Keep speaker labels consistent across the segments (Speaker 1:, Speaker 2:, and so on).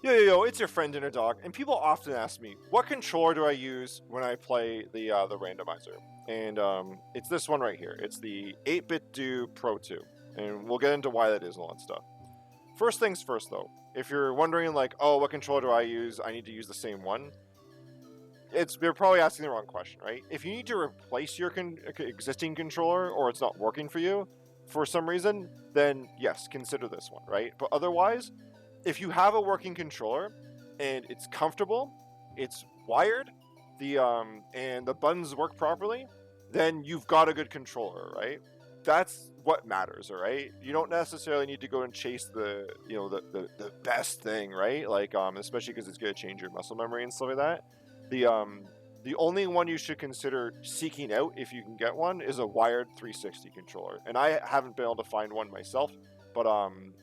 Speaker 1: Yo, it's your friend Inner Dog, and people often ask me, what controller do I use when I play the randomizer? And it's this one right here. It's the 8BitDo Pro 2, and we'll get into why that is and all that stuff. First things first, though, if you're wondering like, oh, what controller do I use? I need to use the same one. You're probably asking the wrong question, right? If you need to replace your existing controller or it's not working for you for some reason, then yes, consider this one, right? But otherwise, if you have a working controller and it's comfortable, it's wired, and the buttons work properly, then you've got a good controller, right? That's what matters, all right? You don't necessarily need to go and chase the best thing, right? Like especially because it's going to change your muscle memory and stuff like that. The only one you should consider seeking out if you can get one is a wired 360 controller, and I haven't been able to find one myself. But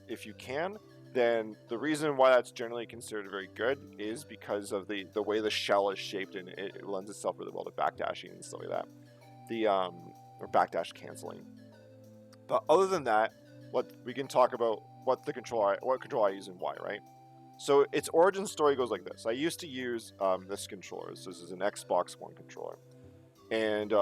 Speaker 1: if you can, then the reason why that's generally considered very good is because of the way the shell is shaped, and it lends itself really well to backdashing and stuff like that. Or backdash canceling. But other than that, what we can talk about what control I use and why, right? So its origin story goes like this. I used to use this controller. So this is an Xbox One controller. And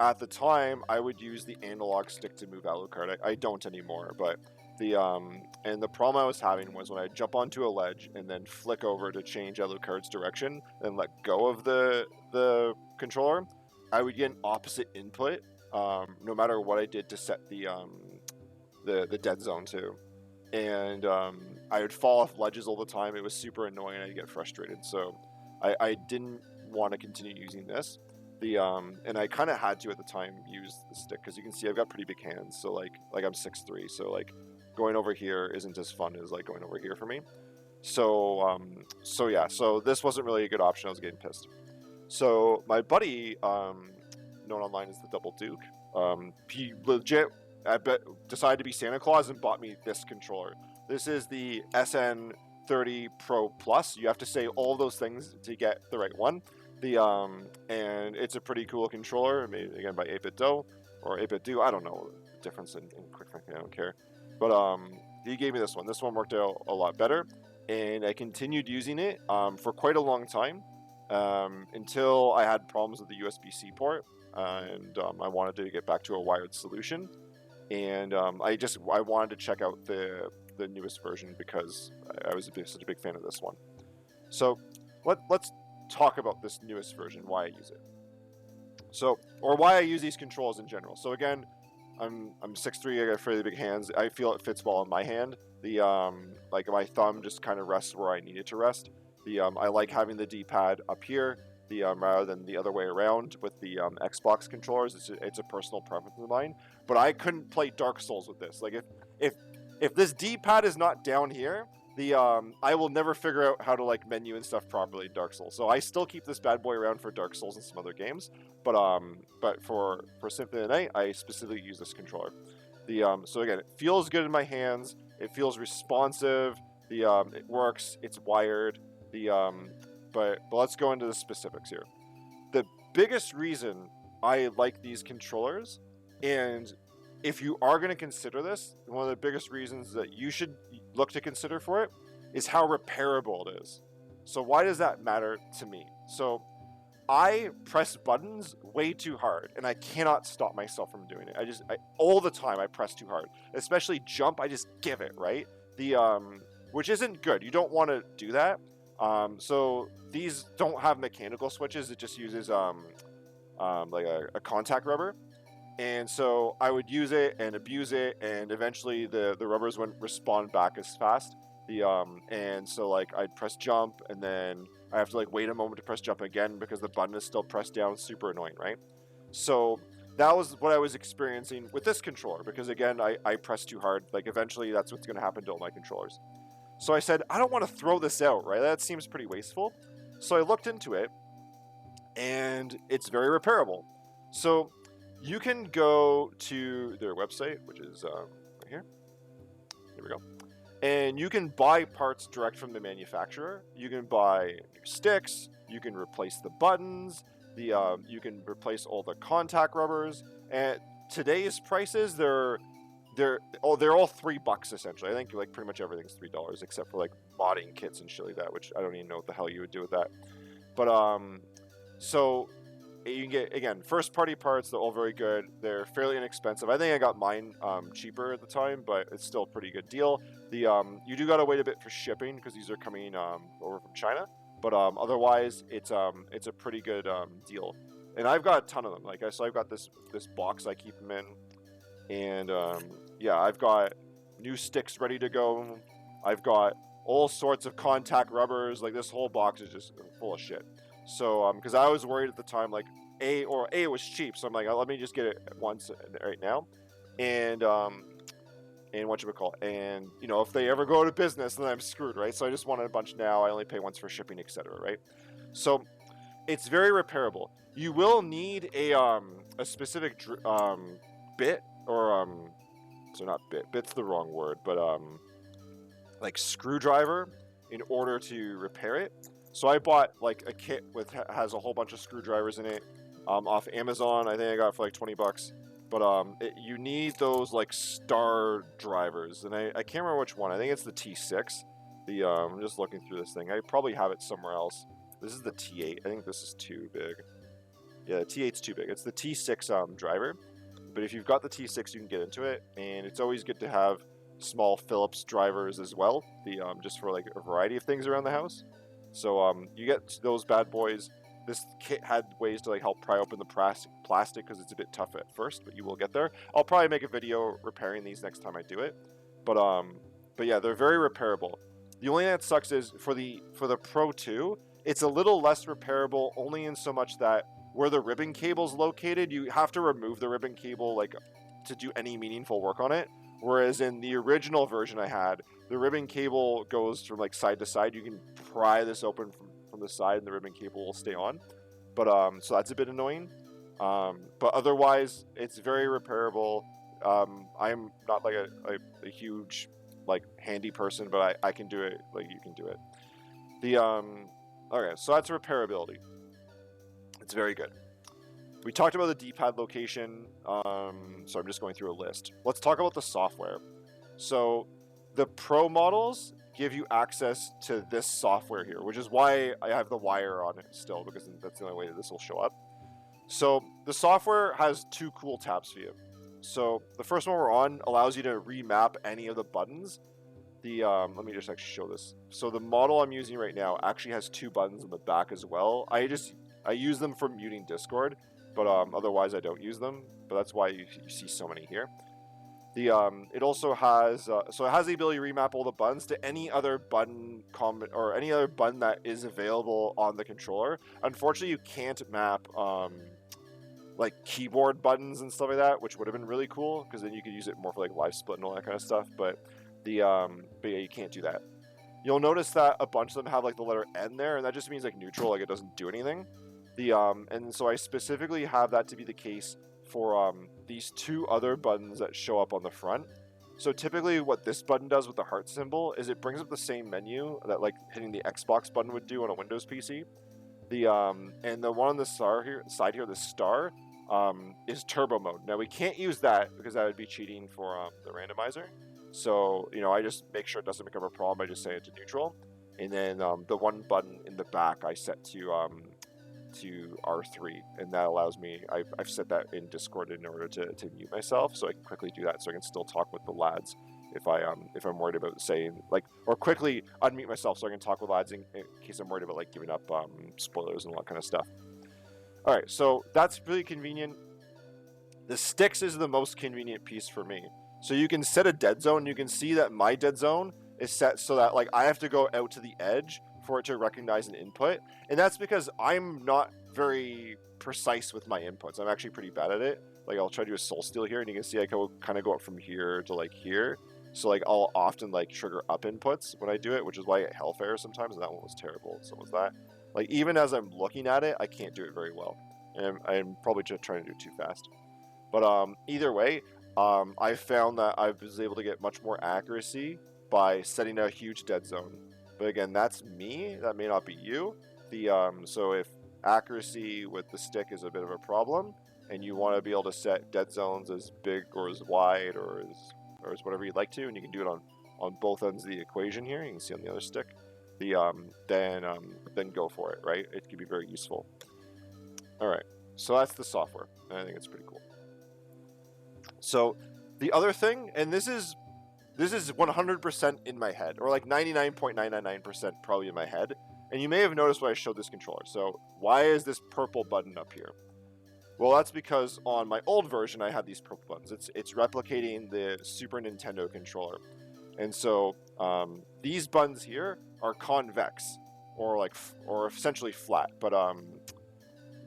Speaker 1: at the time, I would use the analog stick to move Alucard. I don't anymore, but and the problem I was having was when I jump onto a ledge and then flick over to change Alucard's direction and let go of the controller, I would get an opposite input no matter what I did to set the dead zone to. And I would fall off ledges all the time. It was super annoying. I'd get frustrated. So I didn't want to continue using this. And I kind of had to at the time use the stick because you can see I've got pretty big hands. So like I'm 6'3", so like going over here isn't as fun as like going over here for me. So yeah. So this wasn't really a good option. I was getting pissed. So my buddy, known online as the Double Duke, he legit, I bet, decided to be Santa Claus and bought me this controller. This is the SN30 Pro Plus. You have to say all those things to get the right one. And it's a pretty cool controller, made again by 8BitDo or 8BitDo. I don't know the difference in quick frankly, I don't care. But he gave me this one. This one worked out a lot better, and I continued using it for quite a long time until I had problems with the USB-C port, and I wanted to get back to a wired solution. And I wanted to check out the newest version because I was such a big fan of this one. So let's talk about this newest version, why I use it. So, or why I use these controls in general. So again, I'm 6'3", I got fairly big hands. I feel it fits well in my hand. Like my thumb just kind of rests where I need it to rest. I like having the D-pad up here, rather than the other way around with the Xbox controllers. It's a personal preference of mine. But I couldn't play Dark Souls with this. Like if this D-pad is not down here, I will never figure out how to like menu and stuff properly in Dark Souls. So I still keep this bad boy around for Dark Souls and some other games. But for Symphony of the Night, I specifically use this controller. So again, it feels good in my hands. It feels responsive. It works. It's wired. But let's go into the specifics here. The biggest reason I like these controllers, and if you are going to consider this, one of the biggest reasons that you should look to consider for it is how repairable it is. So why does that matter to me? So I press buttons way too hard, and I cannot stop myself from doing it. All the time I press too hard, especially jump. I just give it, right? Which isn't good. You don't want to do that. So these don't have mechanical switches. It just uses like a contact rubber. And so I would use it and abuse it, and eventually the rubbers wouldn't respond back as fast. And so like I'd press jump, and then I have to like wait a moment to press jump again because the button is still pressed down. Super annoying, right? So that was what I was experiencing with this controller, because again, I pressed too hard. Like eventually that's what's going to happen to all my controllers. So I said, I don't want to throw this out, right? That seems pretty wasteful. So I looked into it, and it's very repairable. So you can go to their website, which is right here. Here we go. And you can buy parts direct from the manufacturer. You can buy new sticks. You can replace the buttons. You can replace all the contact rubbers. At today's prices, they're they're all $3 essentially. I think like pretty much everything's $3 except for like modding kits and shit like that, which I don't even know what the hell you would do with that. But so you can get, again, first party parts. They're all very good. They're fairly inexpensive. I think I got mine cheaper at the time, but it's still a pretty good deal. The you do gotta wait a bit for shipping because these are coming over from China. But otherwise, it's a pretty good deal. And I've got a ton of them. Like so I've got this box I keep them in, and yeah, I've got new sticks ready to go. I've got all sorts of contact rubbers. Like this whole box is just full of shit. So because I was worried at the time, like A was cheap, so I'm like, let me just get it at once right now, and whatchamacallit, and you know, if they ever go out of business, then I'm screwed, right? So I just wanted a bunch now. I only pay once for shipping, etc. Right? So it's very repairable. You will need a specific bit or so not bit. Bit's the wrong word, but like screwdriver in order to repair it. So I bought like a kit with has a whole bunch of screwdrivers in it off Amazon. I think I got it for like $20. But you need those like star drivers, and I can't remember which one. I think it's the T6. The I'm just looking through this thing. I probably have it somewhere else. This is the T8. I think this is too big. Yeah, the T8's too big. It's the T6 driver. But if you've got the T6, you can get into it, and it's always good to have small Phillips drivers as well. The just for like a variety of things around the house. So you get those bad boys. This kit had ways to like help pry open the plastic because it's a bit tough at first, but you will get there. I'll probably make a video repairing these next time I do it. But yeah, they're very repairable. The only thing that sucks is for the Pro 2, it's a little less repairable, only in so much that where the ribbon cable is located, you have to remove the ribbon cable like to do any meaningful work on it. Whereas in the original version I had, the ribbon cable goes from like side to side. You can pry this open from the side, and the ribbon cable will stay on. But so that's a bit annoying. But otherwise, it's very repairable. I'm not like a huge like handy person, but I can do it like you can do it. The okay, so that's repairability. It's very good. We talked about the D-pad location, so I'm just going through a list. Let's talk about the software. So the Pro models give you access to this software here, which is why I have the wire on it still, because that's the only way that this will show up. So the software has two cool tabs for you. So the first one we're on allows you to remap any of the buttons. The let me just actually show this. So the model I'm using right now actually has two buttons in the back as well. I use them for muting Discord, but otherwise I don't use them. But that's why you see so many here. The it also has so it has the ability to remap all the buttons to any other button or any other button that is available on the controller. Unfortunately, you can't map like keyboard buttons and stuff like that, which would have been really cool because then you could use it more for like live split and all that kind of stuff. But yeah, you can't do that. You'll notice that a bunch of them have like the letter N there, and that just means like neutral, like it doesn't do anything. And so I specifically have that to be the case for these two other buttons that show up on the front. So typically what this button does with the heart symbol is it brings up the same menu that like hitting the Xbox button would do on a Windows PC. And the one on the side here, the star, is turbo mode. Now we can't use that because that would be cheating for the randomizer. So, you know, I just make sure it doesn't become a problem by just saying it to neutral. And then the one button in the back I set to R3, and that allows me, I've set that in Discord in order to mute myself, so I can quickly do that, so I can still talk with the lads if I'm worried about saying like, or quickly unmute myself so I can talk with lads in case I'm worried about like giving up spoilers and all that kind of stuff. All right, so that's really convenient. The sticks is the most convenient piece for me. So you can set a dead zone. You can see that my dead zone is set so that like I have to go out to the edge for it to recognize an input, and that's because I'm not very precise with my inputs. I'm actually pretty bad at it. Like I'll try to do a soul steal here, and you can see I can kind of go up from here to like here. So like I'll often like trigger up inputs when I do it, which is why I get Hellfire sometimes, and that one was terrible. So was that. Like even as I'm looking at it, I can't do it very well, and I'm probably just trying to do it too fast. But either way, I found that I was able to get much more accuracy by setting a huge dead zone. But again, that's me. That may not be you. So if accuracy with the stick is a bit of a problem, and you want to be able to set dead zones as big or as wide or as or whatever you'd like to, and you can do it on both ends of the equation here. You can see on the other stick. Then go for it, right? It can be very useful. All right, so that's the software, and I think it's pretty cool. So the other thing, and this is 100% in my head, or like 99.999% probably in my head. And you may have noticed when I showed this controller. So why is this purple button up here? Well, that's because on my old version I had these purple buttons. It's replicating the Super Nintendo controller, and so these buttons here are convex, or essentially flat. But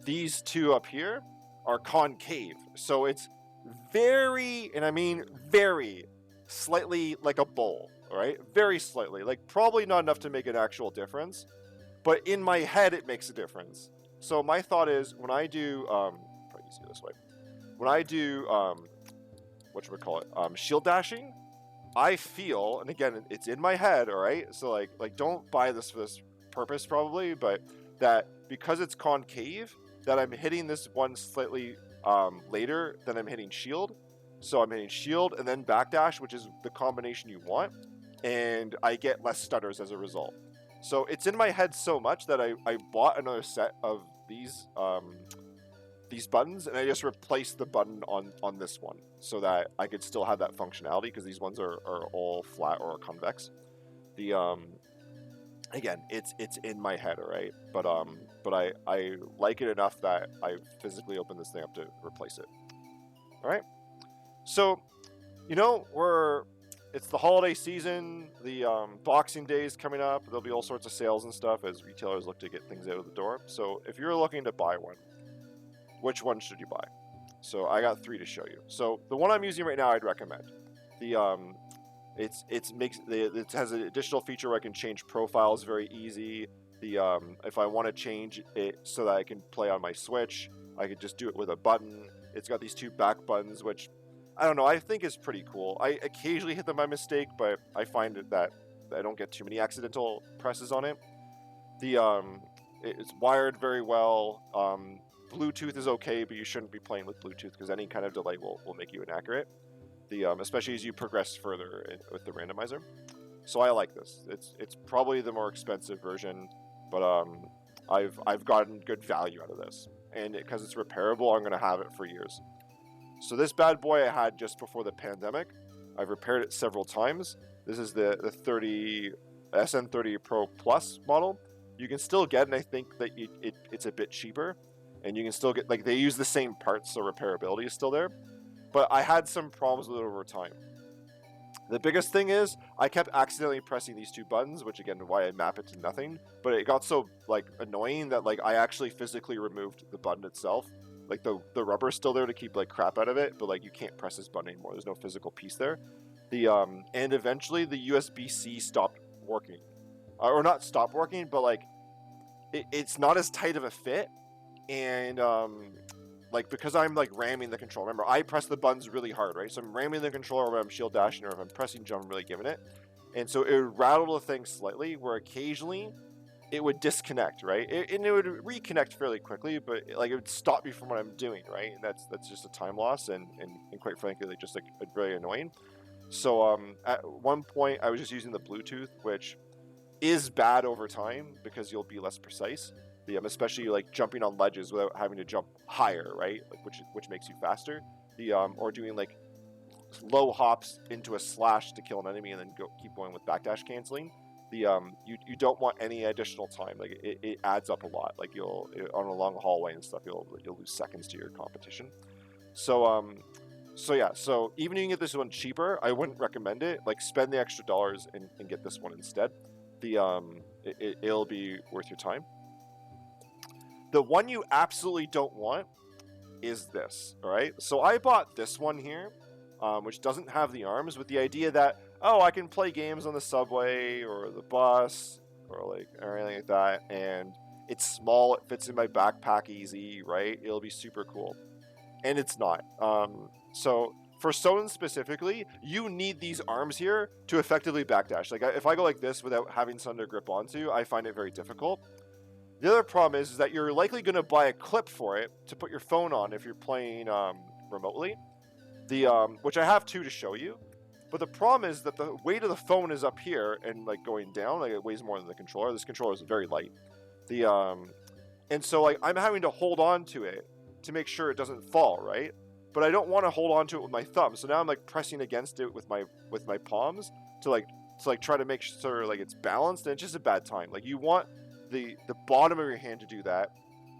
Speaker 1: these two up here are concave. So it's very, and I mean very, slightly like a bowl, all right? Very slightly, like probably not enough to make an actual difference, but in my head it makes a difference. So my thought is, when I do, probably easier this way, when I do, shield dashing, I feel, and again, it's in my head, all right? So like don't buy this for this purpose probably, but that because it's concave, that I'm hitting this one slightly later than I'm hitting shield. So I'm hitting shield and then backdash, which is the combination you want, and I get less stutters as a result. So it's in my head so much that I bought another set of these buttons, and I just replaced the button on this one so that I could still have that functionality, because these ones are all flat or convex. Again, it's in my head, all right? But I like it enough that I physically opened this thing up to replace it. All right. So, it's the holiday season, the Boxing Day is coming up. There'll be all sorts of sales and stuff as retailers look to get things out of the door. So if you're looking to buy one, which one should you buy? So I got 3 to show you. So the one I'm using right now, I'd recommend. It has an additional feature where I can change profiles very easy. If I want to change it so that I can play on my Switch, I could just do it with a button. It's got these 2 back buttons, which I don't know, I think is pretty cool. I occasionally hit them by mistake, but I find that I don't get too many accidental presses on it. It's wired very well. Bluetooth is okay, but you shouldn't be playing with Bluetooth because any kind of delay will make you inaccurate. Especially as you progress further with the randomizer. So I like this. It's probably the more expensive version, but I've gotten good value out of this, and because it's repairable, I'm gonna have it for years. So this bad boy I had just before the pandemic. I've repaired it several times. This is the SN30 Pro Plus model. You can still get, and I think that it's a bit cheaper, and you can still get, they use the same parts, so repairability is still there. But I had some problems with it over time. The biggest thing is I kept accidentally pressing these 2 buttons, which again, why I map it to nothing. But it got so annoying that I actually physically removed the button itself. The rubber is still there to keep crap out of it, but you can't press this button anymore. There's no physical piece there. And eventually the USB-C stopped working, or not stopped working, but it's not as tight of a fit, and because I'm ramming the controller. Remember, I press the buttons really hard, right? So I'm ramming the controller when I'm shield dashing, or if I'm pressing jump, I'm really giving it, and so it would rattle the thing slightly, where occasionally it would disconnect, right? And it would reconnect fairly quickly, but it would stop me from what I'm doing, right? And that's just a time loss, and quite frankly, just very annoying. So at one point, I was just using the Bluetooth, which is bad over time because you'll be less precise. Especially jumping on ledges without having to jump higher, right? Which makes you faster. Or doing low hops into a slash to kill an enemy and then keep going with backdash canceling. You don't want any additional time. It adds up a lot. You'll on a long hallway and stuff, you'll lose seconds to your competition. So yeah. So even if you can get this one cheaper, I wouldn't recommend it. Spend the extra dollars and get this one instead. It'll be worth your time. The one you absolutely don't want is this, all right? So I bought this one here, which doesn't have the arms, with the idea that, I can play games on the subway or the bus or anything like that, and it's small, it fits in my backpack easy, right? It'll be super cool. And it's not. So for SotN specifically, you need these arms here to effectively backdash. If I go like this without having something to grip onto, I find it very difficult. The other problem is that you're likely going to buy a clip for it to put your phone on if you're playing remotely. Which I have 2 to show you. But the problem is that the weight of the phone is up here and like going down, like it weighs more than the controller. This controller is very light. And so like I'm having to hold on to it to make sure it doesn't fall, right? But I don't want to hold on to it with my thumb. So now I'm like pressing against it with my palms to try to make sure like it's balanced, and it's just a bad time. Like you want the bottom of your hand to do that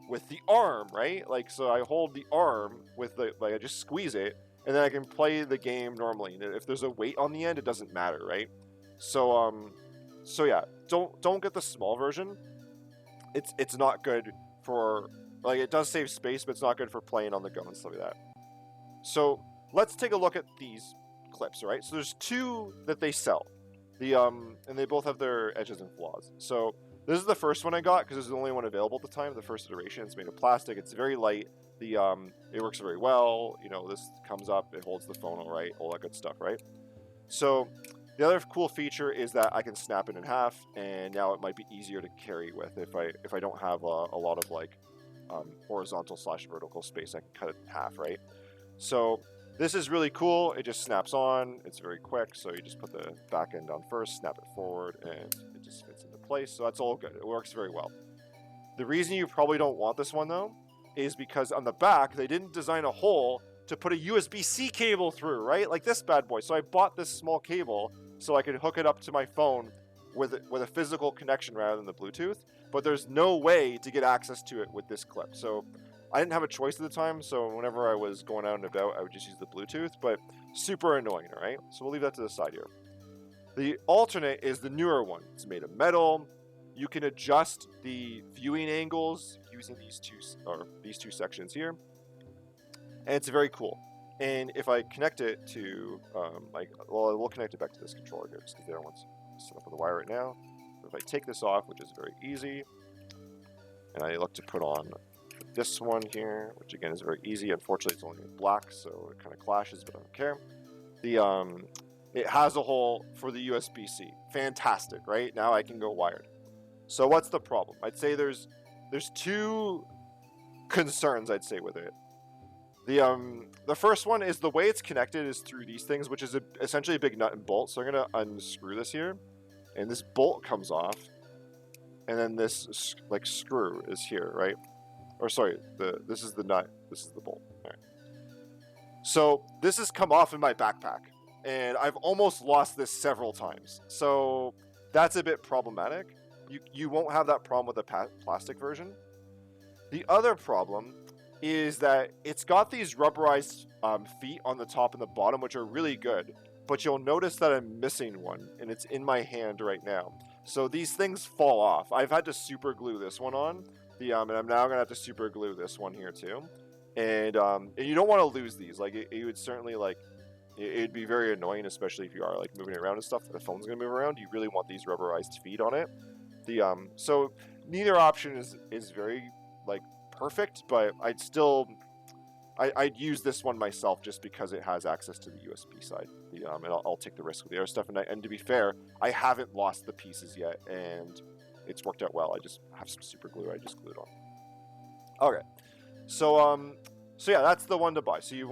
Speaker 1: with the arm, right? Like so I hold the arm with I just squeeze it, and then I can play the game normally. And if there's a weight on the end, it doesn't matter, right? So yeah, don't get the small version. It's not good for, like, it does save space, but it's not good for playing on the go and stuff like that. So let's take a look at these clips, right? So there's two that they sell, and they both have their edges and flaws. So this is the first one I got because it's the only one available at the time. The first iteration. It's made of plastic. It's very light. It works very well. You know, this comes up, it holds the phone all right, all that good stuff, right? So the other cool feature is that I can snap it in half, and now it might be easier to carry with if I don't have a lot of like horizontal / vertical space. I can cut it in half, right? So this is really cool. It just snaps on. It's very quick. So you just put the back end on first, snap it forward, and it just fits into place. So that's all good. It works very well. The reason you probably don't want this one though is because on the back they didn't design a hole to put a USB-C cable through, right? Like this bad boy. So I bought this small cable so I could hook it up to my phone with a physical connection rather than the Bluetooth, but there's no way to get access to it with this clip. So I didn't have a choice at the time, so whenever I was going out and about, I would just use the Bluetooth, but super annoying, right? So we'll leave that to the side here. The alternate is the newer one. It's made of metal. You can adjust the viewing angles using these two sections here, and it's very cool. And if I connect it to, we'll connect it back to this controller here, just because the other one's set up with a wire right now. But if I take this off, which is very easy, and I look to put on this one here, which again is very easy. Unfortunately, it's only in black, so it kind of clashes, but I don't care. It has a hole for the USB-C. Fantastic, right? Now I can go wired. So what's the problem? I'd say there's two concerns, I'd say, with it. The first one is the way it's connected is through these things, which is essentially a big nut and bolt. So I'm going to unscrew this here, and this bolt comes off, and then this like screw is here, right? Or sorry, this is the nut, this is the bolt. All right. So this has come off in my backpack, and I've almost lost this several times. So that's a bit problematic. You won't have that problem with the plastic version. The other problem is that it's got these rubberized feet on the top and the bottom, which are really good, but you'll notice that I'm missing one, and it's in my hand right now. So these things fall off. I've had to super glue this one on, and I'm now gonna have to super glue this one here too. And you don't want to lose these. Like it would certainly it'd be very annoying, especially if you are like moving around and stuff. The phone's gonna move around. You really want these rubberized feet on it. So neither option is very like perfect, but I'd use this one myself just because it has access to the USB side. And I'll take the risk with the other stuff. And to be fair, I haven't lost the pieces yet, and it's worked out well. I just have some super glue I just glued on. Okay, so yeah, that's the one to buy. So you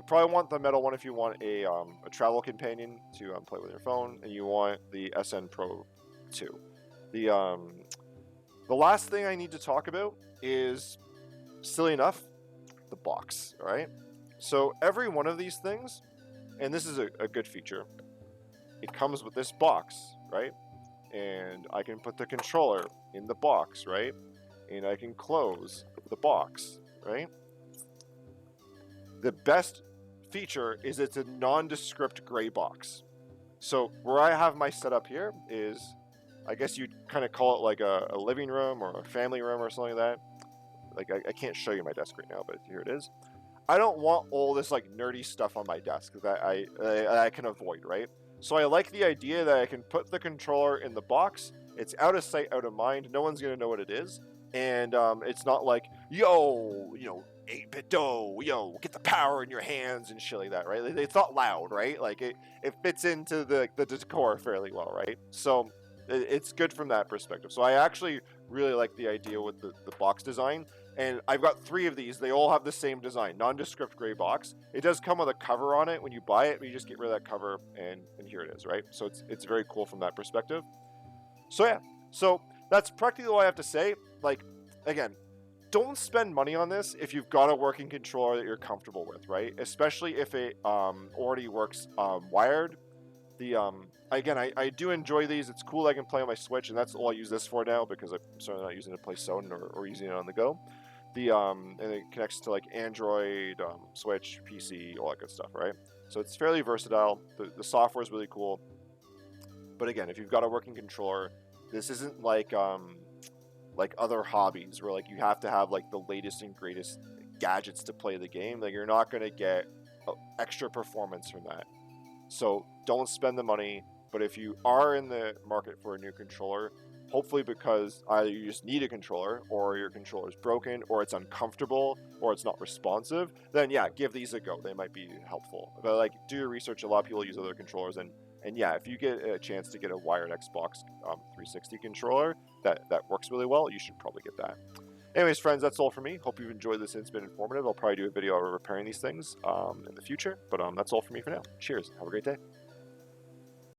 Speaker 1: probably want the metal one if you want a travel companion to play with your phone, and you want the SN Pro 2. The last thing I need to talk about is, silly enough, the box, all right? So every one of these things, and this is a good feature, it comes with this box, right? And I can put the controller in the box, right? And I can close the box, right? The best feature is it's a nondescript gray box. So where I have my setup here is, I guess you'd kind of call it like a living room or a family room or something like that. Like I can't show you my desk right now, but here it is. I don't want all this like nerdy stuff on my desk that I can avoid, right? So I like the idea that I can put the controller in the box. It's out of sight, out of mind. No one's gonna know what it is, and it's not like 8BitDo, get the power in your hands and shit like that, right? It's not loud, right? Like it fits into the decor fairly well, right? So it's good from that perspective. So I actually really like the idea with the box design. And I've got 3 of these. They all have the same design, nondescript gray box. It does come with a cover on it when you buy it, but you just get rid of that cover, and here it is, right? So it's very cool from that perspective. So yeah, so that's practically all I have to say. Like, again, don't spend money on this if you've got a working controller that you're comfortable with, right? Especially if it already works wired. The again, I do enjoy these. It's cool I can play on my Switch, and that's all I use this for now because I'm certainly not using it to play SotN or using it on the go. The and it connects to like Android, Switch, PC, all that good stuff, right? So it's fairly versatile. The software is really cool. But again, if you've got a working controller, this isn't like other hobbies where like you have to have like the latest and greatest gadgets to play the game. Like you're not gonna get extra performance from that. So don't spend the money. But if you are in the market for a new controller, hopefully because either you just need a controller, or your controller is broken, or it's uncomfortable, or it's not responsive, then yeah, give these a go. They might be helpful. But like, do your research. A lot of people use other controllers, and yeah, if you get a chance to get a wired Xbox 360 controller that works really well, you should probably get that. Anyways, friends, that's all for me. Hope you've enjoyed this. It's been informative. I'll probably do a video on repairing these things in the future, but that's all for me for now. Cheers. Have a great day.